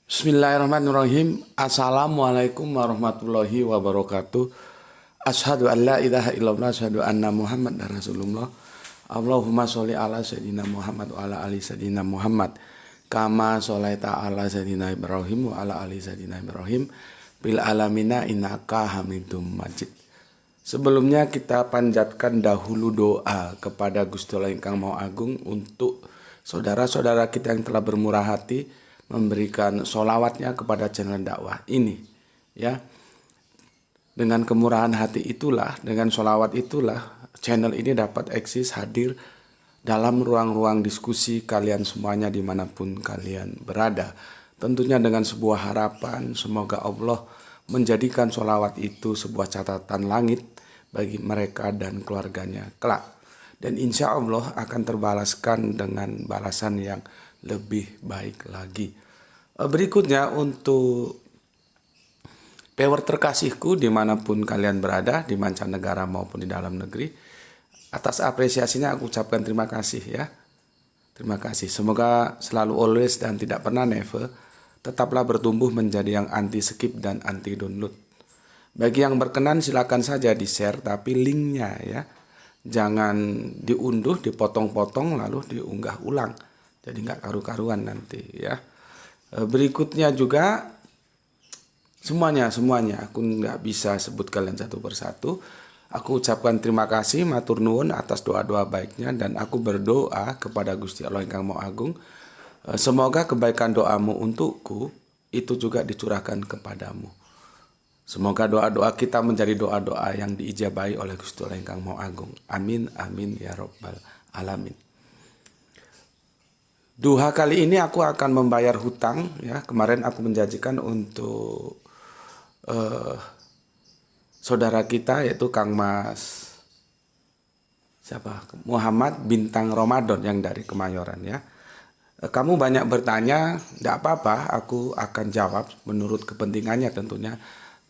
Bismillahirrahmanirrahim. Assalamualaikum warahmatullahi wabarakatuh. Asyhadu an la ilaha illallah, asyhadu anna Muhammad Rasulullah. Allahumma sholli ala sayyidina Muhammad wa ala ali sayyidina Muhammad. Kama sholaita ala sayyidina Ibrahim wa ala ali sayyidina Ibrahim bil alamina innaka Hamidum Majid. Sebelumnya kita panjatkan dahulu doa kepada Gusti Allah ingkang Maha Agung untuk saudara-saudara kita yang telah bermurah hati memberikan sholawatnya kepada channel dakwah ini, ya. Dengan kemurahan hati itulah, dengan sholawat itulah channel ini dapat eksis hadir dalam ruang-ruang diskusi kalian semuanya dimanapun kalian berada. Tentunya dengan sebuah harapan semoga Allah menjadikan sholawat itu sebuah catatan langit bagi mereka dan keluarganya kelak. Dan insya Allah akan terbalaskan dengan balasan yang lebih baik lagi. Berikutnya untuk viewer terkasihku dimanapun kalian berada, di mancanegara maupun di dalam negeri, atas apresiasinya aku ucapkan terima kasih ya. Terima kasih. Semoga selalu always dan tidak pernah never tetaplah bertumbuh menjadi yang anti skip dan anti download. Bagi yang berkenan silakan saja di share, tapi linknya ya jangan diunduh, dipotong-potong lalu diunggah ulang. Jadi nggak karu-karuan nanti ya. Berikutnya juga semuanya aku nggak bisa sebut kalian satu persatu. Aku ucapkan terima kasih matur nuwun atas doa-doa baiknya dan aku berdoa kepada Gusti Allah ingkang Maha Agung. Semoga kebaikan doamu untukku itu juga dicurahkan kepadamu. Semoga doa-doa kita menjadi doa-doa yang diijabahi oleh Gusti Allah ingkang Maha Agung. Amin amin ya rabbal alamin. Duha kali ini aku akan membayar hutang ya. Kemarin aku menjanjikan untuk saudara kita yaitu Kang Mas Muhammad Bintang Ramadan yang dari Kemayoran ya. Kamu banyak bertanya, tidak apa-apa, aku akan jawab menurut kepentingannya tentunya.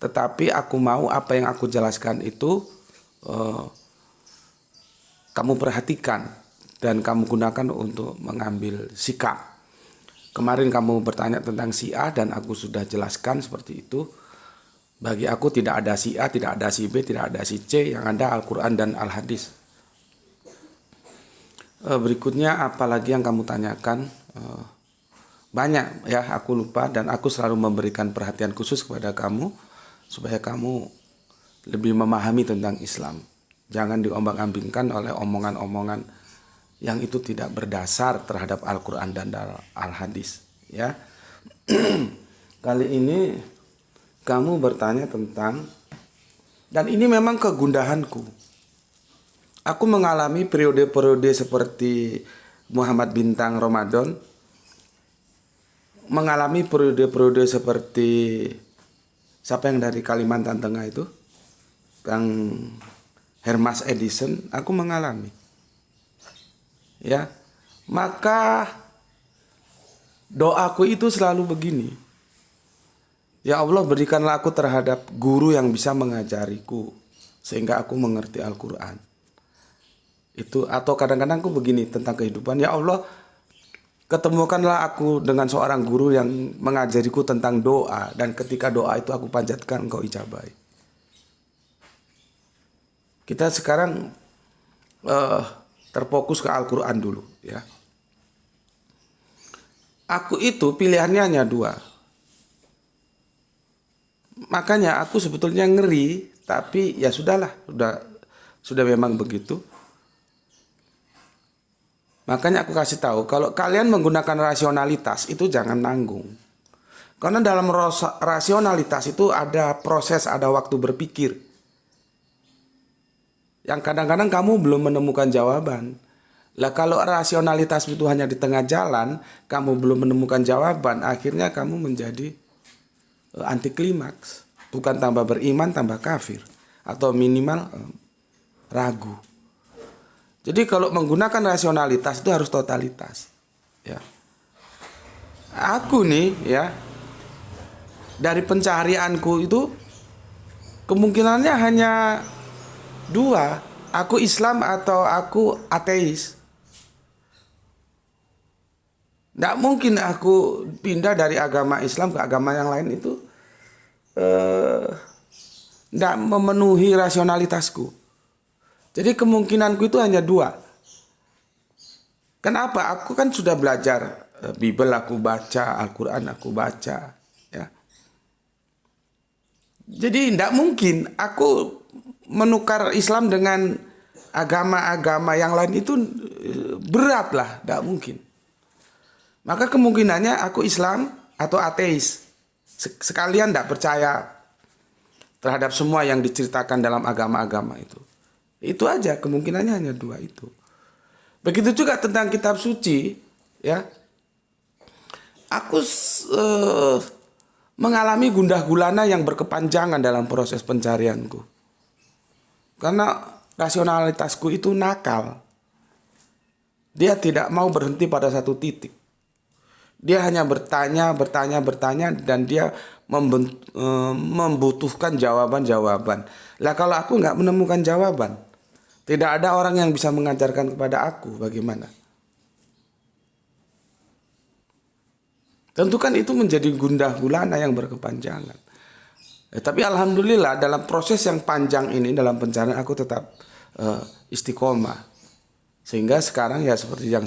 Tetapi aku mau apa yang aku jelaskan itu kamu perhatikan dan kamu gunakan untuk mengambil sikap. Kemarin kamu bertanya tentang si A dan aku sudah jelaskan seperti itu. Bagi aku tidak ada si A, tidak ada si B, tidak ada si C, yang ada Al-Quran dan Al-Hadis. Berikutnya apalagi yang kamu tanyakan? Banyak ya, aku lupa dan aku selalu memberikan perhatian khusus kepada kamu supaya kamu lebih memahami tentang Islam. Jangan diombang-ambingkan oleh omongan-omongan yang itu tidak berdasar terhadap Al-Quran dan Al-Hadis ya. Kali ini kamu bertanya tentang, dan ini memang kegundahanku. Aku mengalami periode-periode seperti Muhammad Bintang Ramadan, mengalami periode-periode seperti siapa yang dari Kalimantan Tengah itu, Kang Hermas Edison, aku mengalami. Ya, maka doaku itu selalu begini. Ya Allah, berikanlah aku terhadap guru yang bisa mengajariku sehingga aku mengerti Al-Quran. Itu atau kadang-kadang aku begini tentang kehidupan. Ya Allah, ketemukanlah aku dengan seorang guru yang mengajariku tentang doa dan ketika doa itu aku panjatkan engkau ijabahi. Kita sekarang terfokus ke Al-Quran dulu ya. Aku itu pilihannya hanya dua. Makanya aku sebetulnya ngeri, tapi ya sudahlah, sudah memang begitu. Makanya aku kasih tahu, kalau kalian menggunakan rasionalitas itu jangan nanggung. Karena dalam rasionalitas itu ada proses, ada waktu berpikir. Yang kadang-kadang kamu belum menemukan jawaban. Lah kalau rasionalitas itu hanya di tengah jalan, kamu belum menemukan jawaban, akhirnya kamu menjadi anti klimaks. Bukan tambah beriman, tambah kafir. Atau minimal ragu. Jadi kalau menggunakan rasionalitas itu harus totalitas. Ya. Aku nih ya, dari pencaharianku itu kemungkinannya hanya dua, aku Islam atau aku ateis. Tidak mungkin aku pindah dari agama Islam ke agama yang lain itu tidak memenuhi rasionalitasku. Jadi kemungkinanku itu hanya dua. Kenapa? Aku kan sudah belajar Bible aku baca, Al-Quran aku baca. Ya. Jadi tidak mungkin aku menukar Islam dengan agama-agama yang lain itu berat lah, tidak mungkin. Maka kemungkinannya aku Islam atau ateis. Sekalian tidak percaya terhadap semua yang diceritakan dalam agama-agama itu. Itu aja, kemungkinannya hanya dua itu. Begitu juga tentang kitab suci, ya. Aku mengalami gundah gulana yang berkepanjangan dalam proses pencarianku. Karena rasionalitasku itu nakal. Dia tidak mau berhenti pada satu titik. Dia hanya bertanya, dan dia membutuhkan jawaban-jawaban. Lah kalau aku nggak menemukan jawaban, tidak ada orang yang bisa mengajarkan kepada aku bagaimana. Tentu kan itu menjadi gundah gulana yang berkepanjangan. Tapi alhamdulillah dalam proses yang panjang ini, dalam pencarian aku tetap istiqomah. Sehingga sekarang ya seperti yang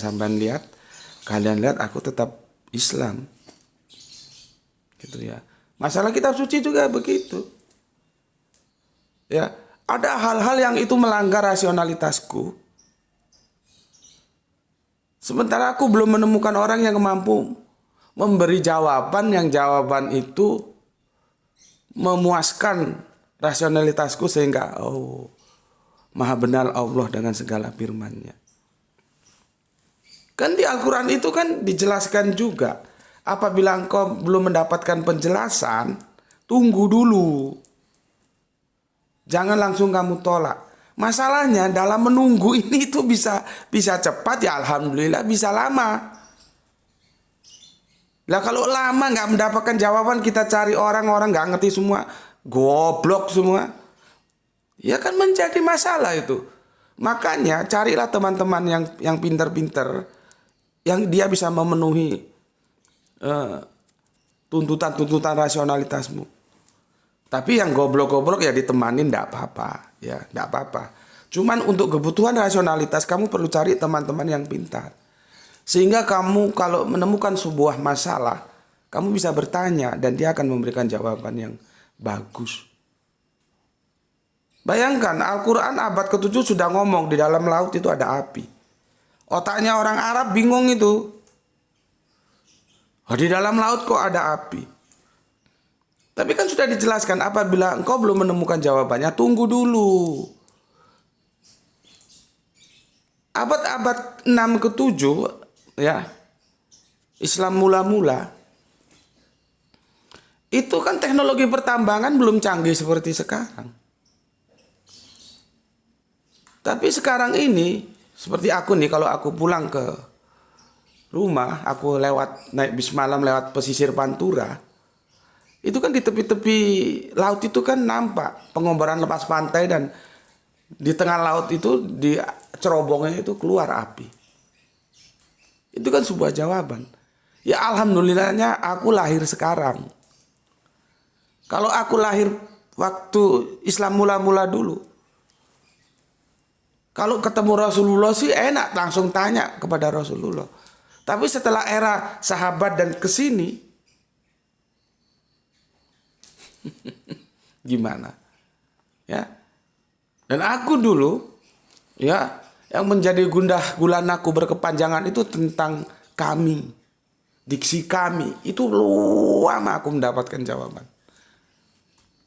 kalian lihat aku tetap Islam. Gitu ya. Masalah kitab suci juga begitu. Ya, ada hal-hal yang itu melanggar rasionalitasku. Sementara aku belum menemukan orang yang mampu memberi jawaban yang jawaban itu memuaskan rasionalitasku sehingga maha benar Allah dengan segala firman-Nya. Kan di Al-Quran itu kan dijelaskan juga, apabila engkau belum mendapatkan penjelasan, tunggu dulu. Jangan langsung kamu tolak. Masalahnya dalam menunggu ini itu bisa cepat ya alhamdulillah, bisa lama. Lah kalau lama nggak mendapatkan jawaban, kita cari orang-orang nggak ngerti semua, goblok semua, ya kan menjadi masalah itu. Makanya carilah teman-teman yang pinter-pinter, yang dia bisa memenuhi tuntutan rasionalitasmu. Tapi yang goblok-goblok ya ditemanin, ndak apa-apa, ya ndak apa-apa. Cuman untuk kebutuhan rasionalitas kamu perlu cari teman-teman yang pintar. Sehingga kamu kalau menemukan sebuah masalah, kamu bisa bertanya dan dia akan memberikan jawaban yang bagus. Bayangkan Al-Quran abad ke-7 sudah ngomong di dalam laut itu ada api. Otaknya orang Arab bingung itu. Di dalam laut kok ada api? Tapi kan sudah dijelaskan, apabila engkau belum menemukan jawabannya, tunggu dulu. Abad-abad 6 ke-7 ya, Islam mula-mula, itu kan teknologi pertambangan belum canggih seperti sekarang. Tapi sekarang ini, seperti aku nih, kalau aku pulang ke rumah, aku naik bis malam lewat pesisir Pantura, itu kan di tepi-tepi laut itu kan nampak pengomboran lepas pantai, dan di tengah laut itu di cerobongnya itu keluar api. Itu kan sebuah jawaban. Ya alhamdulillahnya aku lahir sekarang. Kalau aku lahir waktu Islam mula-mula dulu, kalau ketemu Rasulullah sih enak langsung tanya kepada Rasulullah. Tapi setelah era sahabat dan kesini, gimana? Ya. Dan aku dulu, ya, yang menjadi gundah gulanaku berkepanjangan itu tentang kami, diksi kami. Itu lama aku mendapatkan jawaban.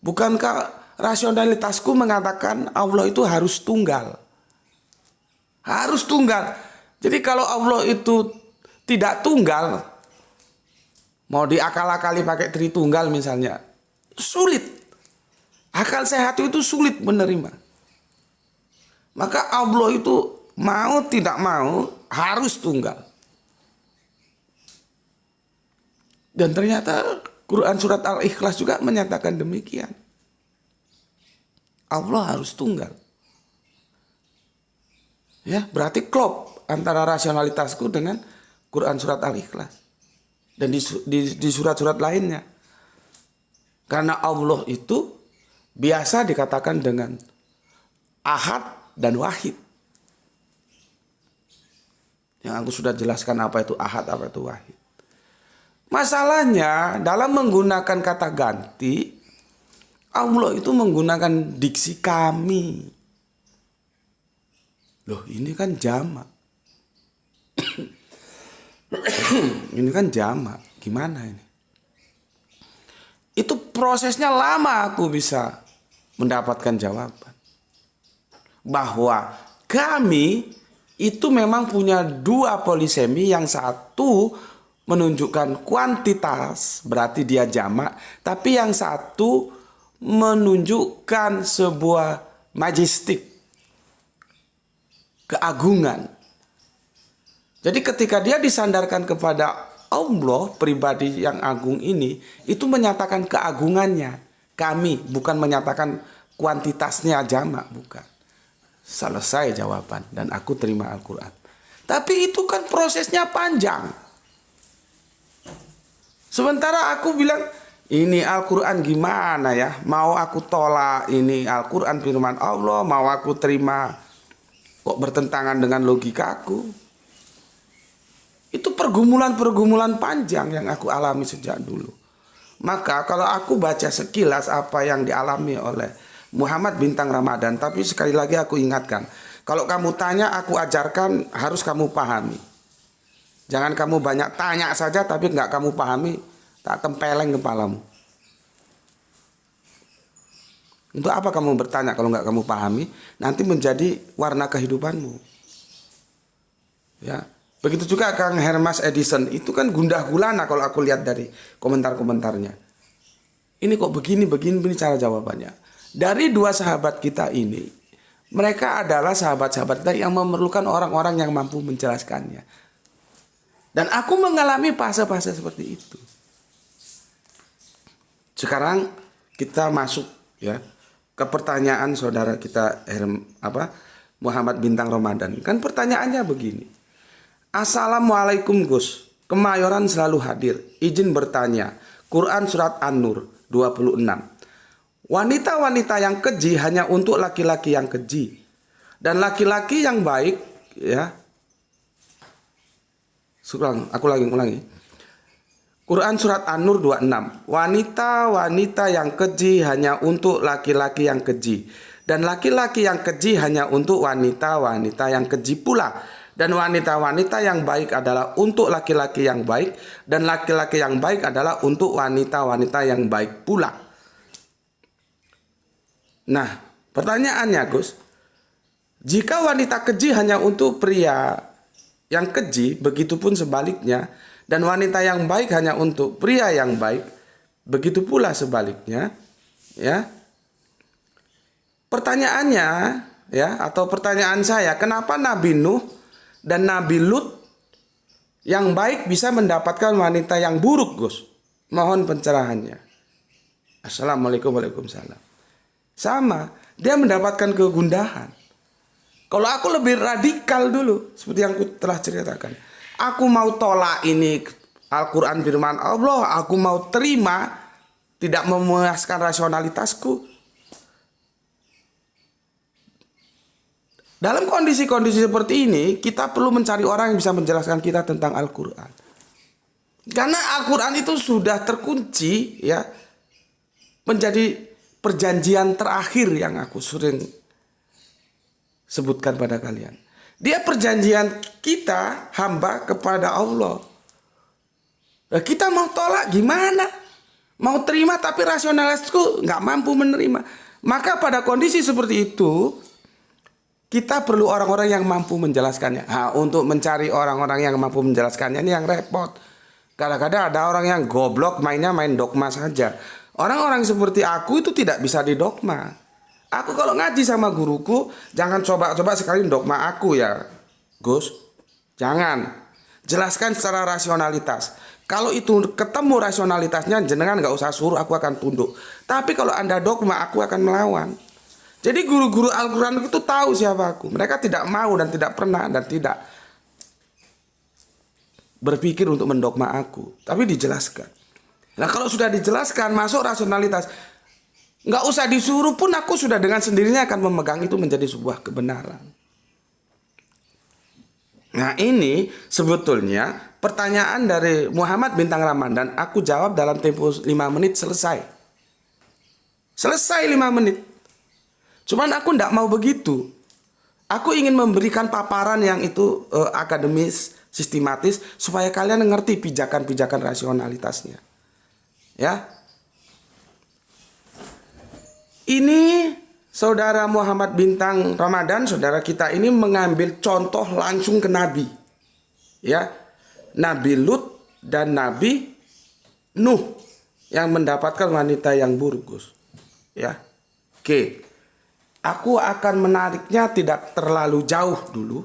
Bukankah rasionalitasku mengatakan Allah itu harus tunggal? Harus tunggal. Jadi kalau Allah itu tidak tunggal, mau diakal-akali pakai Tritunggal misalnya, sulit. Akal sehat itu sulit menerima. Maka Allah itu mau tidak mau harus tunggal. Dan ternyata Quran surat Al-Ikhlas juga menyatakan demikian. Allah harus tunggal. Ya, berarti klop antara rasionalitasku dengan Quran surat Al-Ikhlas dan di surat-surat lainnya. Karena Allah itu biasa dikatakan dengan Ahad dan Wahid. Yang aku sudah jelaskan apa itu Ahad, apa itu Wahid. Masalahnya dalam menggunakan kata ganti, Allah itu menggunakan diksi kami. Loh, ini kan jamak. Ini kan jamak. Gimana ini? Itu prosesnya lama aku bisa mendapatkan jawaban. Bahwa kami itu memang punya dua polisemi, yang satu menunjukkan kuantitas, berarti dia jamak, tapi yang satu menunjukkan sebuah majestik, keagungan. Jadi ketika dia disandarkan kepada Allah, pribadi yang agung ini, itu menyatakan keagungannya. Kami, bukan menyatakan kuantitasnya jamak, bukan. Selesai jawaban dan aku terima Al-Quran. Tapi itu kan prosesnya panjang. Sementara aku bilang, ini Al-Quran gimana ya? Mau aku tolak ini Al-Quran firman Allah, mau aku terima, kok bertentangan dengan logikaku? Itu pergumulan-pergumulan panjang yang aku alami sejak dulu. Maka kalau aku baca sekilas apa yang dialami oleh Muhammad Bintang Ramadan, tapi sekali lagi aku ingatkan, kalau kamu tanya aku ajarkan, harus kamu pahami. Jangan kamu banyak tanya saja tapi nggak kamu pahami, tak tempeleng kepalamu. Untuk apa kamu bertanya kalau nggak kamu pahami? Nanti menjadi warna kehidupanmu. Ya, begitu juga Kang Hermas Edison, itu kan gundah gulana kalau aku lihat dari komentar-komentarnya. Ini kok begini cara jawabannya. Dari dua sahabat kita ini, mereka adalah sahabat-sahabat kita yang memerlukan orang-orang yang mampu menjelaskannya. Dan aku mengalami fase-fase seperti itu. Sekarang kita masuk ya ke pertanyaan saudara kita Muhammad Bintang Ramadan. Kan pertanyaannya begini. Assalamualaikum Gus, Kemayoran selalu hadir. Izin bertanya, Quran surat An-Nur 26. Wanita-wanita yang keji hanya untuk laki-laki yang keji. Dan laki-laki yang baik, ya. Aku ulangi. Quran surat An-Nur 26. Wanita-wanita yang keji hanya untuk laki-laki yang keji. Dan laki-laki yang keji hanya untuk wanita-wanita yang keji pula. Dan wanita-wanita yang baik adalah untuk laki-laki yang baik. Dan laki-laki yang baik adalah untuk wanita-wanita yang baik pula. Nah, pertanyaannya Gus, jika wanita keji hanya untuk pria yang keji, begitupun sebaliknya, dan wanita yang baik hanya untuk pria yang baik, begitu pula sebaliknya, ya. Pertanyaannya, ya, atau pertanyaan saya, kenapa Nabi Nuh dan Nabi Lut yang baik bisa mendapatkan wanita yang buruk, Gus? Mohon pencerahannya. Assalamualaikum warahmatullahi wabarakatuh. Sama, dia mendapatkan kegundahan. Kalau aku lebih radikal dulu, seperti yang aku telah ceritakan. Aku mau tolak ini Al-Quran firman Allah, aku mau terima, tidak memuaskan rasionalitasku. Dalam kondisi-kondisi seperti ini, kita perlu mencari orang yang bisa menjelaskan kita tentang Al-Quran. Karena Al-Quran itu sudah terkunci, ya, menjadi perjanjian terakhir yang aku sering sebutkan pada kalian. Dia perjanjian kita hamba kepada Allah. Nah, kita mau tolak gimana? Mau terima tapi rasionalisku nggak mampu menerima. Maka pada kondisi seperti itu, kita perlu orang-orang yang mampu menjelaskannya. Nah, untuk mencari orang-orang yang mampu menjelaskannya ini yang repot. Kadang-kadang ada orang yang goblok mainnya main dogma saja. Orang-orang seperti aku itu tidak bisa didogma. Aku kalau ngaji sama guruku, jangan coba-coba sekali dogma aku ya, Gus. Jangan. Jelaskan secara rasionalitas. Kalau itu ketemu rasionalitasnya, jenengan nggak usah suruh, aku akan tunduk. Tapi kalau Anda dogma, aku akan melawan. Jadi guru-guru Al-Quran itu tahu siapa aku. Mereka tidak mau dan tidak pernah dan tidak berpikir untuk mendogma aku, tapi dijelaskan. Nah kalau sudah dijelaskan masuk rasionalitas, nggak usah disuruh pun aku sudah dengan sendirinya akan memegang itu menjadi sebuah kebenaran. Nah ini sebetulnya pertanyaan dari Muhammad Bintang Ramadan aku jawab dalam tempo 5 menit selesai. Selesai 5 menit. Cuman aku tidak mau begitu. Aku ingin memberikan paparan yang itu akademis, sistematis, supaya kalian mengerti pijakan-pijakan rasionalitasnya. Ya. Ini saudara Muhammad Bintang Ramadan, saudara kita ini mengambil contoh langsung ke Nabi. Ya. Nabi Lut dan Nabi Nuh yang mendapatkan wanita yang buruk, Gus. Ya. Oke. Aku akan menariknya tidak terlalu jauh dulu,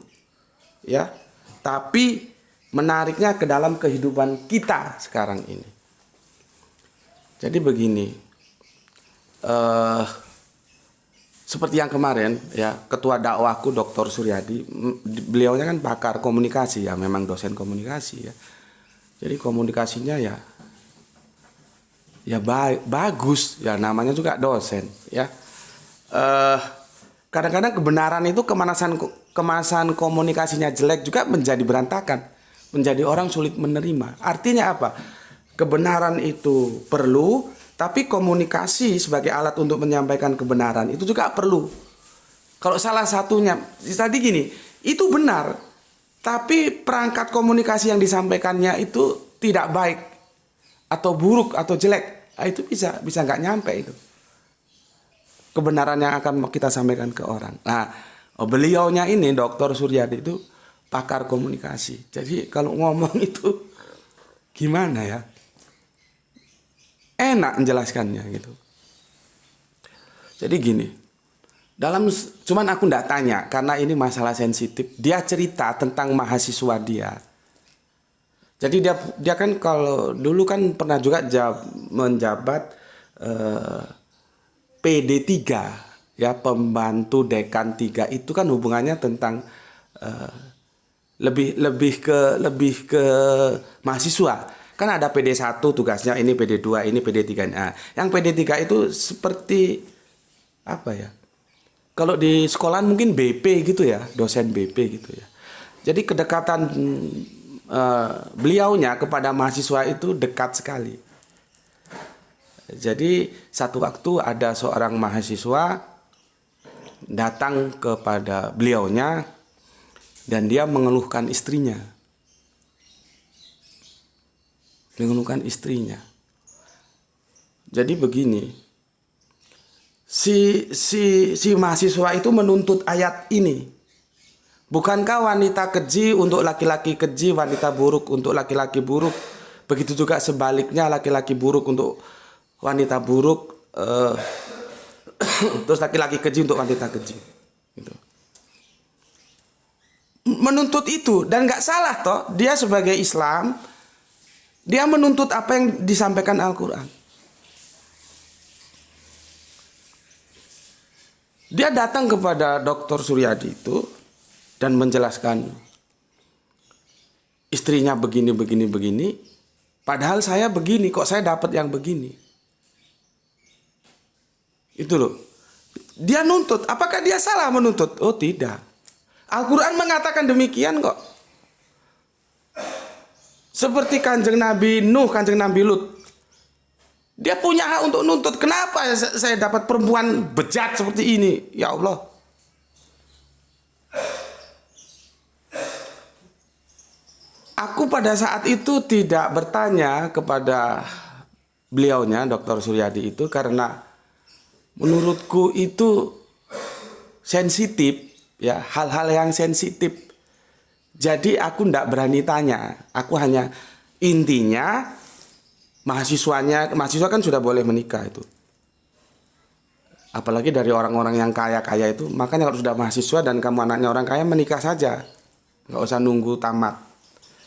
ya, tapi menariknya ke dalam kehidupan kita sekarang ini. Jadi begini, seperti yang kemarin, ya, ketua dakwahku Dr. Suryadi, beliaunya kan pakar komunikasi, ya, memang dosen komunikasi, ya. Jadi komunikasinya ya bagus, ya, namanya juga dosen, ya. Kadang-kadang kebenaran itu kemasan komunikasinya jelek juga menjadi berantakan, menjadi orang sulit menerima. Artinya apa? Kebenaran itu perlu, tapi komunikasi sebagai alat untuk menyampaikan kebenaran itu juga perlu. Kalau salah satunya, tadi gini, itu benar, tapi perangkat komunikasi yang disampaikannya itu tidak baik atau buruk atau jelek, itu bisa nggak nyampe itu kebenaran yang akan kita sampaikan ke orang. Nah, beliaunya ini Dr. Suryadi itu pakar komunikasi. Jadi kalau ngomong itu gimana ya? Enak menjelaskannya gitu. Jadi gini, cuman aku nggak tanya karena ini masalah sensitif. Dia cerita tentang mahasiswa dia. Jadi dia kan kalau dulu kan pernah juga menjabat PD3, ya, pembantu dekan 3 itu kan hubungannya tentang lebih ke mahasiswa. Kan ada PD1 tugasnya, ini PD2, ini PD3. Nah, yang PD3 itu seperti apa ya? Kalau di sekolah mungkin BP gitu ya, dosen BP gitu ya. Jadi kedekatan beliaunya kepada mahasiswa itu dekat sekali. Jadi satu waktu ada seorang mahasiswa datang kepada beliaunya dan dia mengeluhkan istrinya. Jadi begini, si mahasiswa itu menuntut ayat ini. Bukankah wanita keji untuk laki-laki keji, wanita buruk untuk laki-laki buruk? Begitu juga sebaliknya, laki-laki buruk untuk wanita buruk, terus laki-laki keji untuk wanita keji. Gitu. Menuntut itu, dan nggak salah toh, dia sebagai Islam, dia menuntut apa yang disampaikan Al-Quran. Dia datang kepada Dr. Suryadi itu dan menjelaskan istrinya begini, padahal saya begini, kok saya dapat yang begini. Itu loh. Dia nuntut. Apakah dia salah menuntut? Oh tidak. Al-Quran mengatakan demikian kok. Seperti kanjeng Nabi Nuh, kanjeng Nabi Lut. Dia punya hak untuk nuntut. Kenapa saya dapat perempuan bejat seperti ini? Ya Allah. Aku pada saat itu tidak bertanya kepada beliaunya, Dr. Suryadi itu, karena menurutku itu sensitif, ya, hal-hal yang sensitif. Jadi aku tidak berani tanya. Aku hanya intinya mahasiswa kan sudah boleh menikah itu. Apalagi dari orang-orang yang kaya-kaya itu. Makanya kalau sudah mahasiswa dan kamu anaknya orang kaya, menikah saja. Nggak usah nunggu tamat.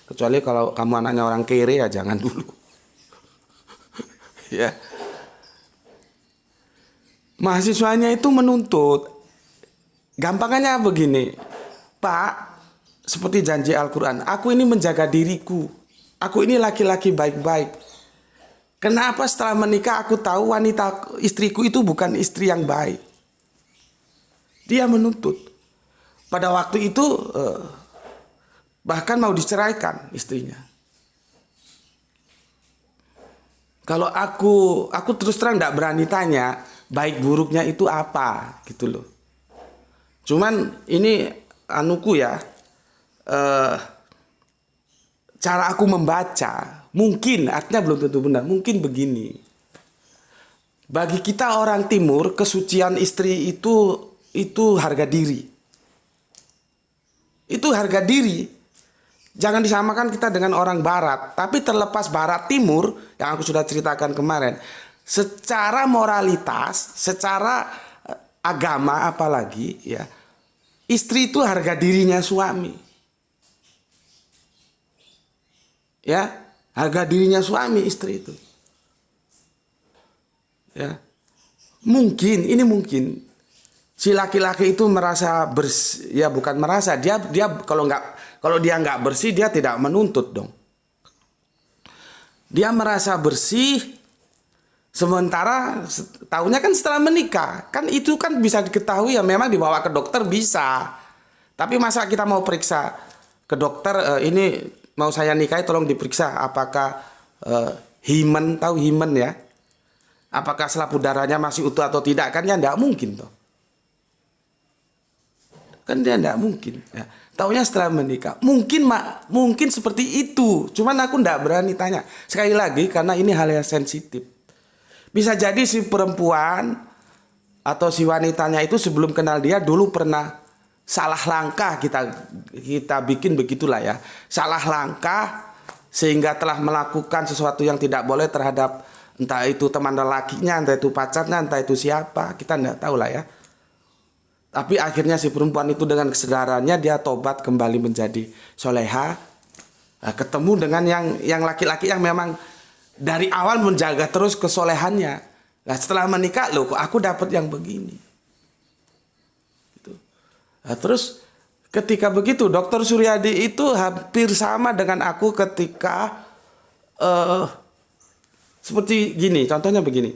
Kecuali kalau kamu anaknya orang kere, ya jangan dulu. Ya. Mahasiswanya itu menuntut. Gampangannya begini, Pak, seperti janji Al-Quran, aku ini menjaga diriku, Aku ini laki-laki baik-baik. Kenapa setelah menikah aku tahu istriku itu bukan istri yang baik? Dia menuntut. Pada waktu itu bahkan mau diceraikan istrinya. Kalau aku terus terang tidak berani tanya baik buruknya itu apa gitu loh. Cuman ini anuku ya, cara aku membaca mungkin artinya belum tentu benar. Mungkin begini. Bagi kita orang timur, kesucian istri itu harga diri. Itu harga diri. Jangan disamakan kita dengan orang barat. Tapi terlepas barat timur yang aku sudah ceritakan kemarin, secara moralitas, secara agama apalagi ya, istri itu harga dirinya suami. Ya, harga dirinya suami istri itu. Ya. Mungkin si laki-laki itu merasa bersih, ya bukan merasa, dia kalau dia nggak bersih dia tidak menuntut dong. Dia merasa bersih, sementara tahunya kan setelah menikah, kan itu kan bisa diketahui ya, memang dibawa ke dokter bisa. Tapi masa kita mau periksa ke dokter, ini mau saya nikahi tolong diperiksa apakah himen, tahu himen ya? Apakah selaput darahnya masih utuh atau tidak, kan ya nggak mungkin toh. Kan dia nggak mungkin ya. Taunya setelah menikah. Mungkin seperti itu. Cuman aku nggak berani tanya. Sekali lagi karena ini hal yang sensitif. Bisa jadi si perempuan atau si wanitanya itu sebelum kenal dia dulu pernah salah langkah, kita bikin begitulah ya. Salah langkah sehingga telah melakukan sesuatu yang tidak boleh terhadap entah itu teman lelakinya, entah itu pacarnya, entah itu siapa. Kita nggak tahu lah ya. Tapi akhirnya si perempuan itu dengan kesadarannya dia tobat kembali menjadi soleha. Ketemu dengan yang laki-laki yang memang dari awal menjaga terus kesolehannya. Nah, setelah menikah loh kok aku dapat yang begini. Gitu. Nah, terus ketika begitu Dokter Suryadi itu hampir sama dengan aku ketika seperti gini. Contohnya begini.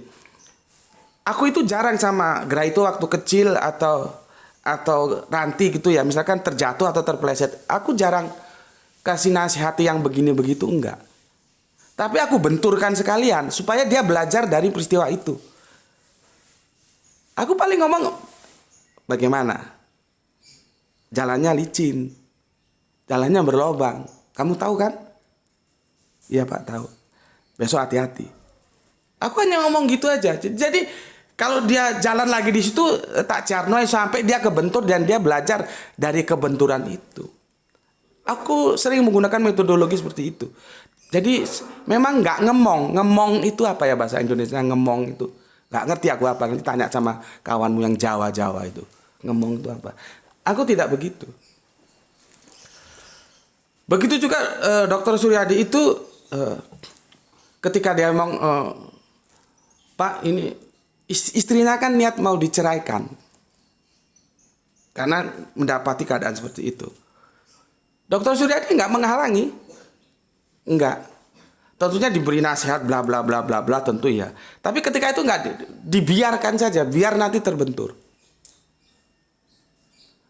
Aku itu jarang sama Gra itu waktu kecil atau Ranti gitu ya, misalkan terjatuh atau terpeleset, aku jarang kasih nasihati yang begini begitu, enggak. Tapi aku benturkan sekalian supaya dia belajar dari peristiwa itu. Aku paling ngomong bagaimana? Jalannya licin, jalannya berlobang. Kamu tahu kan? Iya Pak, tahu. Besok hati-hati. Aku hanya ngomong gitu aja. Jadi kalau dia jalan lagi di situ tak carnoy sampai dia kebentur dan dia belajar dari kebenturan itu. Aku sering menggunakan metodologi seperti itu. Jadi memang nggak ngemong itu apa ya bahasa Indonesia ngemong itu nggak ngerti aku apa, nanti tanya sama kawanmu yang Jawa itu ngemong itu apa. Aku tidak begitu. Begitu juga Dokter Suryadi itu ketika dia ngomong Pak ini istrinya kan niat mau diceraikan karena mendapati keadaan seperti itu. Dokter Suryadi nggak menghalangi, nggak. Tentunya diberi nasihat bla bla bla bla bla tentu ya. Tapi ketika itu nggak dibiarkan saja, biar nanti terbentur.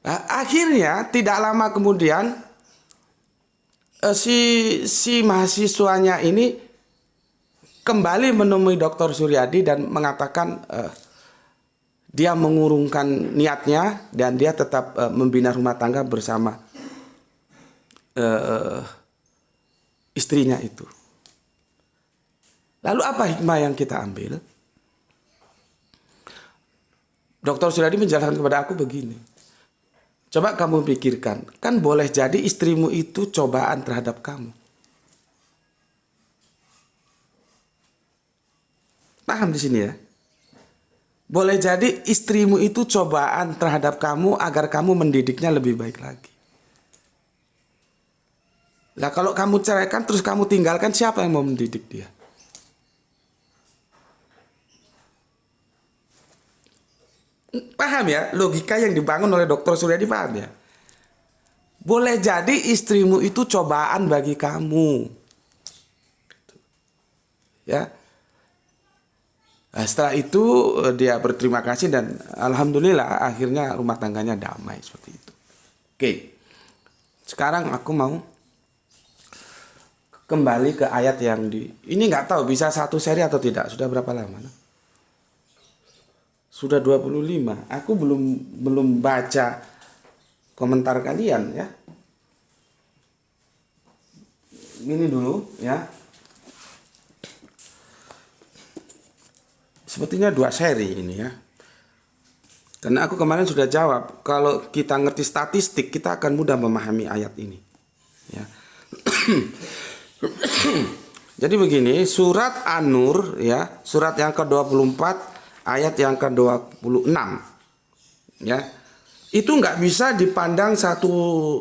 Nah, akhirnya tidak lama kemudian si mahasiswanya ini kembali menemui Dokter Suryadi dan mengatakan dia mengurungkan niatnya dan dia tetap membina rumah tangga bersama istrinya itu. Lalu apa hikmah yang kita ambil? Dokter Suryadi menjelaskan kepada aku begini. Coba kamu pikirkan, kan boleh jadi istrimu itu cobaan terhadap kamu. Paham di sini ya? Boleh jadi istrimu itu cobaan terhadap kamu agar kamu mendidiknya lebih baik lagi. Nah kalau kamu ceraikan terus kamu tinggalkan, siapa yang mau mendidik dia? Paham ya logika yang dibangun oleh Dokter Suryadi, paham ya? Boleh jadi istrimu itu cobaan bagi kamu. ya. Nah, setelah itu dia berterima kasih dan alhamdulillah akhirnya rumah tangganya damai seperti itu. Oke. Sekarang aku mau kembali ke ayat yang ini nggak tahu bisa satu seri atau tidak. Sudah berapa lama? Sudah 25. Aku belum baca komentar kalian ya. Ini dulu ya. Sepertinya 2 seri ini ya. Karena aku kemarin sudah jawab, kalau kita ngerti statistik, kita akan mudah memahami ayat ini. Ya. Jadi begini, surat An-Nur ya, surat yang ke-24 ayat yang ke-26. Ya. Itu nggak bisa dipandang satu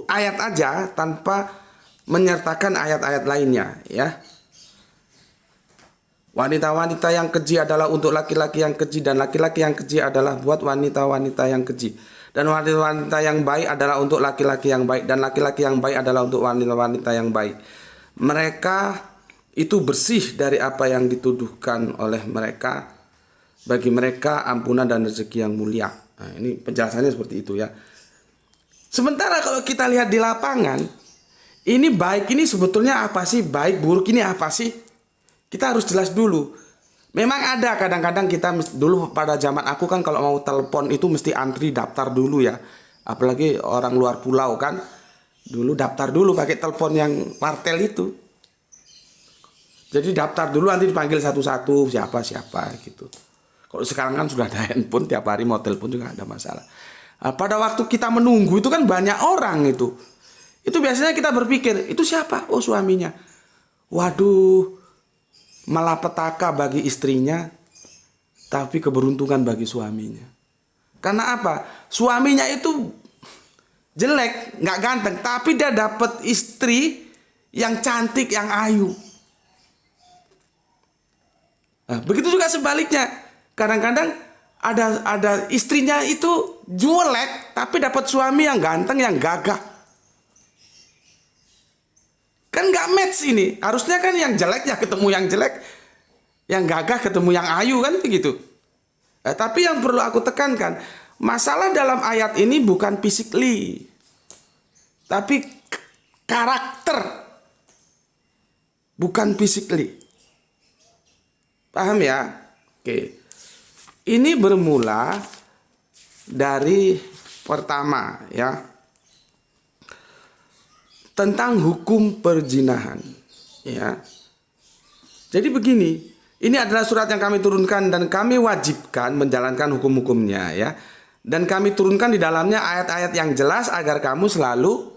ayat aja tanpa menyertakan ayat-ayat lainnya ya. Wanita-wanita yang keji adalah untuk laki-laki yang keji, dan laki-laki yang keji adalah buat wanita-wanita yang keji. Dan wanita-wanita yang baik adalah untuk laki-laki yang baik, dan laki-laki yang baik adalah untuk wanita-wanita yang baik. Mereka itu bersih dari apa yang dituduhkan oleh mereka. Bagi mereka ampunan dan rezeki yang mulia. Nah, ini penjelasannya seperti itu ya. Sementara kalau kita lihat di lapangan, ini baik ini sebetulnya apa sih? Baik buruk ini apa sih? Kita harus jelas dulu. Memang ada kadang-kadang kita dulu pada zaman aku kan kalau mau telepon itu mesti antri daftar dulu ya. Apalagi orang luar pulau kan. Dulu daftar dulu pakai telepon yang partel itu. Jadi daftar dulu nanti dipanggil satu-satu siapa-siapa gitu. Kalau sekarang kan sudah ada handphone, tiap hari mau telepon juga ada masalah. Nah, pada waktu kita menunggu itu kan banyak orang itu. Itu biasanya kita berpikir, itu siapa? Oh suaminya. Waduh. Malapetaka bagi istrinya, tapi keberuntungan bagi suaminya. Karena apa? Suaminya itu jelek, nggak ganteng, tapi dia dapat istri yang cantik, yang ayu. Nah, begitu juga sebaliknya. Kadang-kadang ada istrinya itu jelek, tapi dapat suami yang ganteng, yang gagah. Kan nggak match ini. Harusnya kan yang jelek ya ketemu yang jelek, yang gagah ketemu yang ayu kan begitu. Tapi yang perlu aku tekankan, masalah dalam ayat ini bukan physically, tapi karakter, bukan physically. Paham ya? Oke. Ini bermula dari pertama ya. Tentang hukum perzinahan ya. Jadi begini, ini adalah surat yang kami turunkan dan kami wajibkan menjalankan hukum-hukumnya ya. Dan kami turunkan di dalamnya ayat-ayat yang jelas agar kamu selalu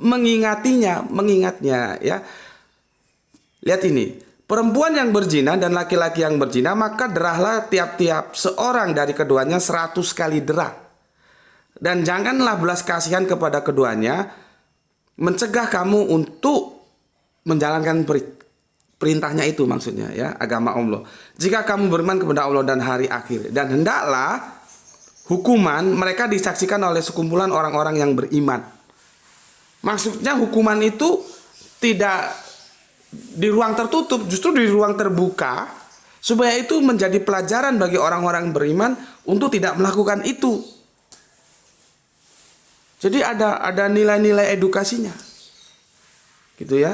mengingatnya ya. Lihat ini, perempuan yang berzina dan laki-laki yang berzina, maka derahlah tiap-tiap seorang dari keduanya 100 kali derah. Dan janganlah belas kasihan kepada keduanya, mencegah kamu untuk menjalankan perintahnya itu, maksudnya ya, agama Allah. Jika kamu beriman kepada Allah dan hari akhir, dan hendaklah hukuman mereka disaksikan oleh sekumpulan orang-orang yang beriman. Maksudnya hukuman itu tidak di ruang tertutup, justru di ruang terbuka, supaya itu menjadi pelajaran bagi orang-orang beriman untuk tidak melakukan itu. Jadi ada nilai-nilai edukasinya. Gitu ya.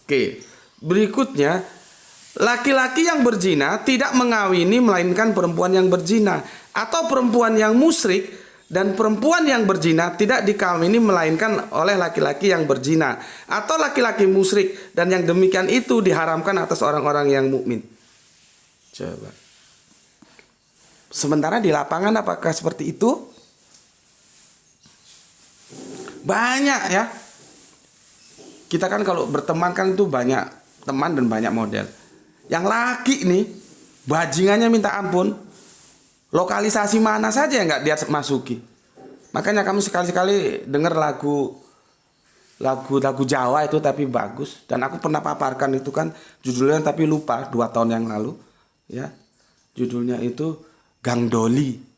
Oke. Berikutnya, laki-laki yang berzina tidak mengawini melainkan perempuan yang berzina, atau perempuan yang musyrik dan perempuan yang berzina tidak dikawini melainkan oleh laki-laki yang berzina, atau laki-laki musyrik, dan yang demikian itu diharamkan atas orang-orang yang mukmin. Coba. Sementara di lapangan apakah seperti itu? Banyak ya. Kita kan kalau berteman kan itu banyak teman dan banyak model. Yang laki nih bajingannya minta ampun. Lokalisasi mana saja yang nggak dia masuki. Makanya kamu sekali-sekali dengar lagu Jawa itu tapi bagus. Dan aku pernah paparkan itu kan judulnya tapi lupa 2 tahun yang lalu. Ya, judulnya itu Gang Doli.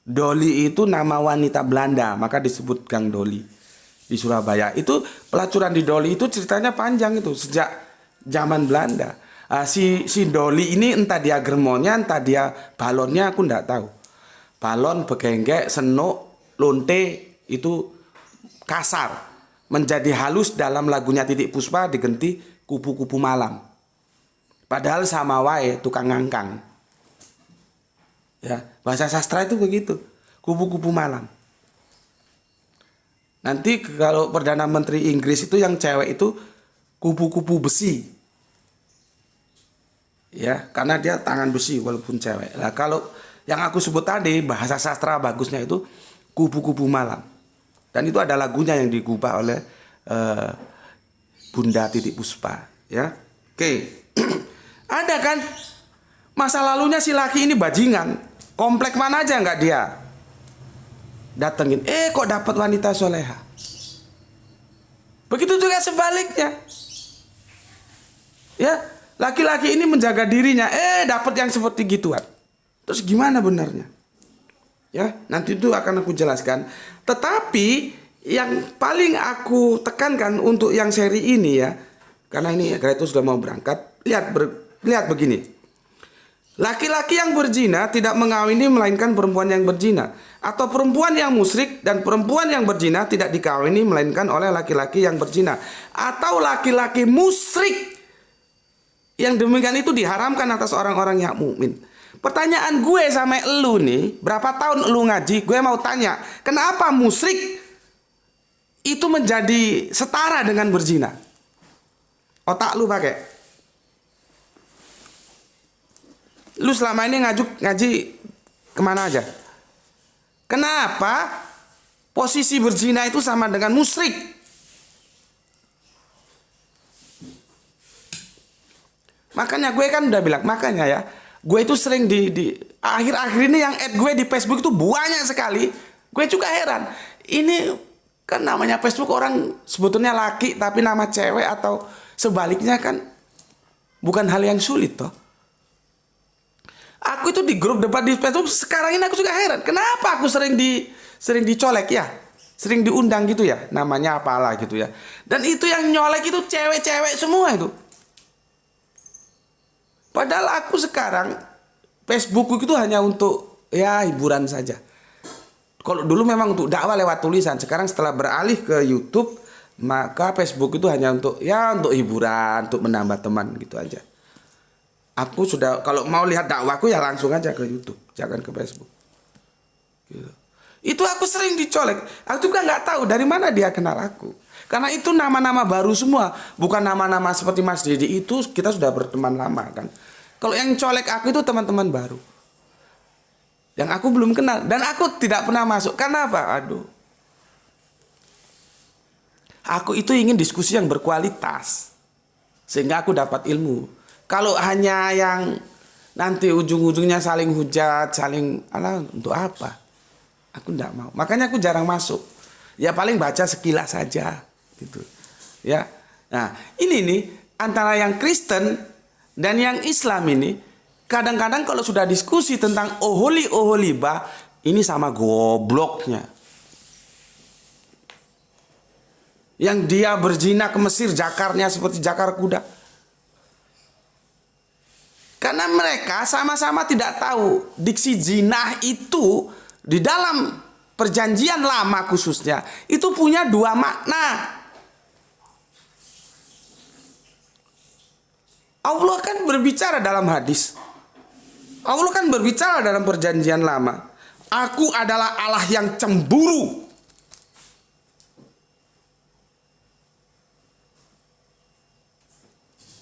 Doli itu nama wanita Belanda, maka disebut Gang Doli di Surabaya. Itu pelacuran di Doli itu ceritanya panjang itu sejak zaman Belanda. Si Doli ini entah dia germonya, entah dia balonnya, aku ndak tahu. Balon, begenggek, senuk, lonte itu kasar. Menjadi halus dalam lagunya Titiek Puspa diganti kupu-kupu malam. Padahal sama wae tukang ngangkang. Ya, bahasa sastra itu begitu. Kupu-kupu malam. Nanti kalau Perdana Menteri Inggris itu yang cewek itu kupu-kupu besi. Ya, karena dia tangan besi walaupun cewek. Nah, kalau yang aku sebut tadi bahasa sastra bagusnya itu kupu-kupu malam. Dan itu ada lagunya yang digubah oleh Bunda Titiek Puspa, ya. Oke. Ada kan masa lalunya si laki ini bajingan. Komplek mana aja nggak dia datengin. Kok dapat wanita soleha. Begitu juga sebaliknya. Ya, laki-laki ini menjaga dirinya, dapat yang seperti gituan. Terus gimana benarnya? Ya, nanti itu akan aku jelaskan. Tetapi yang paling aku tekankan untuk yang seri ini ya, karena ini Greta sudah mau berangkat. Lihat begini. Laki-laki yang berzina tidak mengawini melainkan perempuan yang berzina, atau perempuan yang musyrik dan perempuan yang berzina tidak dikawini melainkan oleh laki-laki yang berzina, atau laki-laki musyrik. Yang demikian itu diharamkan atas orang-orang yang mukmin. Pertanyaan gue sama elu nih, berapa tahun elu ngaji? Gue mau tanya, kenapa musyrik itu menjadi setara dengan berzina? Otak lu pakai. Lu selama ini ngaji kemana aja? Kenapa posisi berzina itu sama dengan musyrik? Makanya gue kan udah bilang, makanya ya, gue itu sering di akhir-akhir ini yang add gue di Facebook itu banyak sekali. Gue juga heran. Ini kan namanya Facebook, orang sebetulnya laki tapi nama cewek atau sebaliknya kan bukan hal yang sulit toh. Aku itu di grup debat di Facebook sekarang ini aku juga heran. Kenapa aku sering dicolek ya? Sering diundang gitu ya, namanya apalah gitu ya. Dan itu yang nyolek itu cewek-cewek semua itu. Padahal aku sekarang Facebook itu hanya untuk ya hiburan saja. Kalau dulu memang untuk dakwah lewat tulisan, sekarang setelah beralih ke YouTube, maka Facebook itu hanya untuk hiburan, untuk menambah teman gitu aja. Aku sudah kalau mau lihat dakwaku ya langsung aja ke YouTube, jangan ke Facebook. Gitu. Itu aku sering dicolek. Aku juga nggak tahu dari mana dia kenal aku. Karena itu nama-nama baru semua, bukan nama-nama seperti Mas Didi. Itu kita sudah berteman lama kan. Kalau yang colek aku itu teman-teman baru, yang aku belum kenal dan aku tidak pernah masuk. Karena apa? Aduh. Aku itu ingin diskusi yang berkualitas sehingga aku dapat ilmu. Kalau hanya yang nanti ujung-ujungnya saling hujat, untuk apa? Aku enggak mau. Makanya aku jarang masuk. Ya paling baca sekilas saja gitu. Ya. Nah, ini nih antara yang Kristen dan yang Islam ini kadang-kadang kalau sudah diskusi tentang oholiba, ini sama gobloknya. Yang dia berzina ke Mesir, jakarnya seperti jakar kuda. Karena mereka sama-sama tidak tahu diksi zina itu di dalam perjanjian lama khususnya itu punya dua makna. Allah kan berbicara dalam hadis. Allah kan berbicara dalam perjanjian lama. Aku adalah Allah yang cemburu.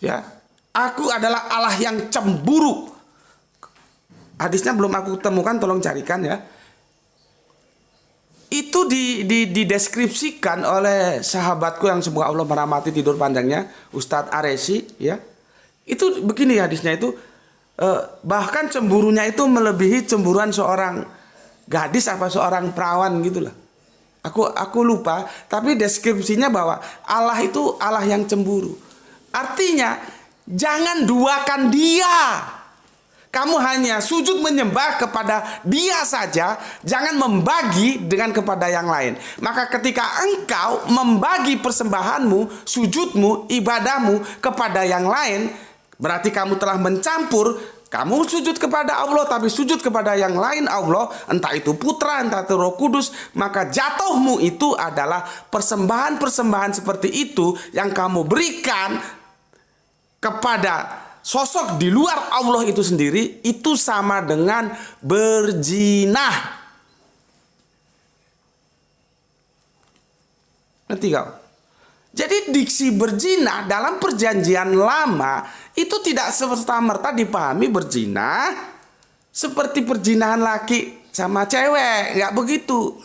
Ya. Aku adalah Allah yang cemburu. Hadisnya belum aku temukan, tolong carikan ya. Itu dideskripsikan oleh sahabatku yang semoga Allah merahmati tidur panjangnya, Ustadz Aresi ya. Itu begini hadisnya itu, bahkan cemburunya itu melebihi cemburuan seorang gadis apa seorang perawan gitulah. Aku lupa, tapi deskripsinya bahwa Allah itu Allah yang cemburu. Artinya jangan duakan dia. Kamu hanya sujud menyembah kepada dia saja, jangan membagi dengan kepada yang lain. Maka ketika engkau membagi persembahanmu, sujudmu, ibadahmu kepada yang lain, Berarti kamu telah mencampur, kamu sujud kepada Allah tapi sujud kepada yang lain Allah, entah itu putra, entah itu Roh Kudus, maka jatuhmu itu adalah persembahan-persembahan seperti itu yang kamu berikan kepada sosok di luar Allah itu sendiri, itu sama dengan berzina. Ngerti kau? Jadi diksi berzina dalam perjanjian lama itu tidak serta-merta dipahami berzina seperti perzinahan laki sama cewek, nggak begitu.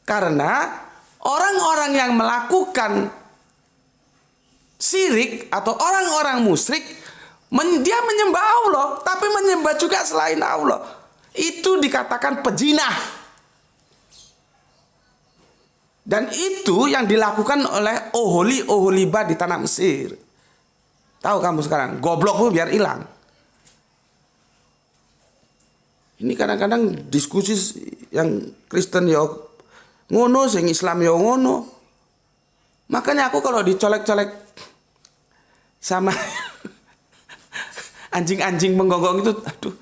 Karena orang-orang yang melakukan syirik atau orang-orang musyrik, dia menyembah Allah, tapi menyembah juga selain Allah. Itu dikatakan pezina. Dan itu yang dilakukan oleh Oholiba di tanah Mesir. Tahu kamu sekarang, goblok pun biar hilang. Ini kadang-kadang diskusi yang Kristen ya ngono, yang Islam ya ngono. Makanya aku kalau dicolek-colek sama anjing-anjing menggonggong itu, aduh,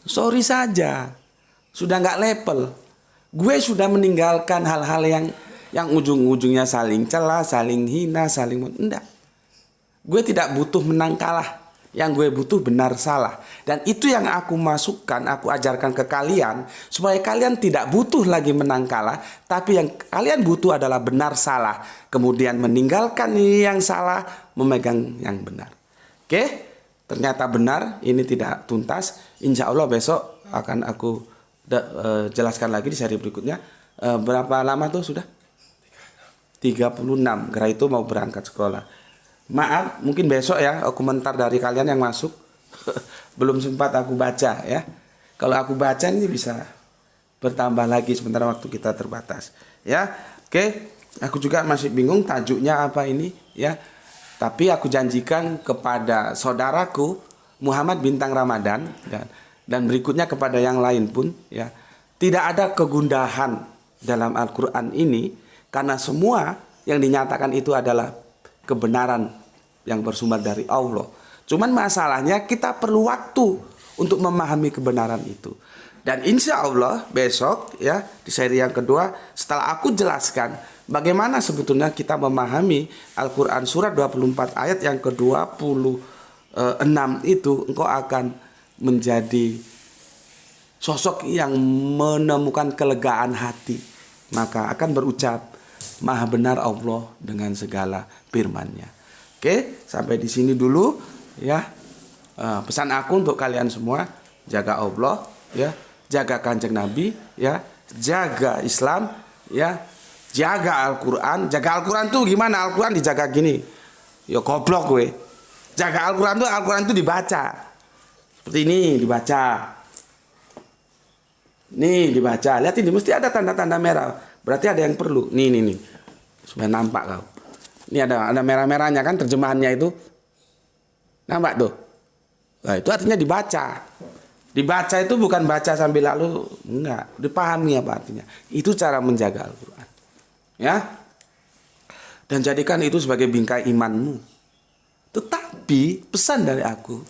sorry saja, sudah nggak level. Gue sudah meninggalkan hal-hal yang ujung-ujungnya saling celah, saling hina, saling enggak. Gue tidak butuh menang kalah. Yang gue butuh benar salah. Dan itu yang aku masukkan, aku ajarkan ke kalian supaya kalian tidak butuh lagi menang kalah, tapi yang kalian butuh adalah benar salah. Kemudian meninggalkan yang salah, memegang yang benar. Oke? Ternyata benar, ini tidak tuntas. Insya Allah besok akan aku jelaskan lagi di seri berikutnya. Berapa lama tuh sudah? 36. Karena itu mau berangkat sekolah. Maaf, mungkin besok ya komentar dari kalian yang masuk. Belum sempat aku baca ya. Kalau aku baca ini bisa bertambah lagi sementara waktu kita terbatas. Ya, oke. Aku juga masih bingung tajuknya apa ini ya. Tapi aku janjikan kepada saudaraku Muhammad Bintang Ramadan dan berikutnya kepada yang lain pun ya, tidak ada kegundahan dalam Al-Quran ini karena semua yang dinyatakan itu adalah kebenaran yang bersumber dari Allah. Cuman masalahnya kita perlu waktu untuk memahami kebenaran itu. Dan insya Allah besok ya di seri yang kedua setelah aku jelaskan bagaimana sebetulnya kita memahami Al-Quran surat 24 ayat yang ke-26 itu, engkau akan menjadi sosok yang menemukan kelegaan hati, maka akan berucap maha benar Allah dengan segala firman-Nya. Oke, sampai di sini dulu ya. Pesan aku untuk kalian semua, jaga Allah ya, jaga Kanjeng Nabi ya, jaga Islam ya, jaga Al-Quran. Jaga Al-Quran tuh gimana? Al-Quran dijaga gini, ya goblok gue. Jaga Al-Quran tuh dibaca. Seperti ini dibaca. Nih dibaca. Lihat ini mesti ada tanda-tanda merah. Berarti ada yang perlu. Nih. Supaya nampak kau. Ini ada merah-merahnya kan terjemahannya itu. Nampak tuh. Nah, itu artinya dibaca. Dibaca itu bukan baca sambil lalu, enggak. Dipahami apa artinya. Itu cara menjaga Al-Quran. Ya. Dan jadikan itu sebagai bingkai imanmu. Tetapi pesan dari aku,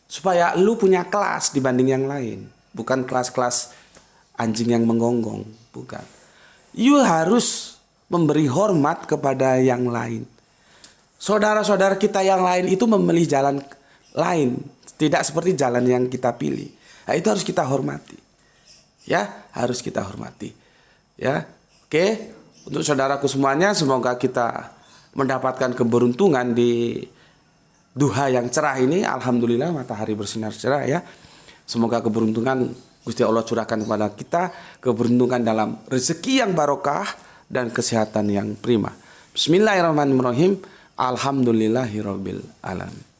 supaya lu punya kelas dibanding yang lain. Bukan kelas-kelas anjing yang menggonggong. Bukan. You harus memberi hormat kepada yang lain. Saudara-saudara kita yang lain itu memilih jalan lain. Tidak seperti jalan yang kita pilih. Nah, itu harus kita hormati. Ya, harus kita hormati. Ya, oke. Untuk saudaraku semuanya, semoga kita mendapatkan keberuntungan di duha yang cerah ini. Alhamdulillah matahari bersinar cerah ya. Semoga keberuntungan Gusti Allah curahkan kepada kita, keberuntungan dalam rezeki yang barokah dan kesehatan yang prima. Bismillahirrahmanirrahim. Alhamdulillahirabbil alamin.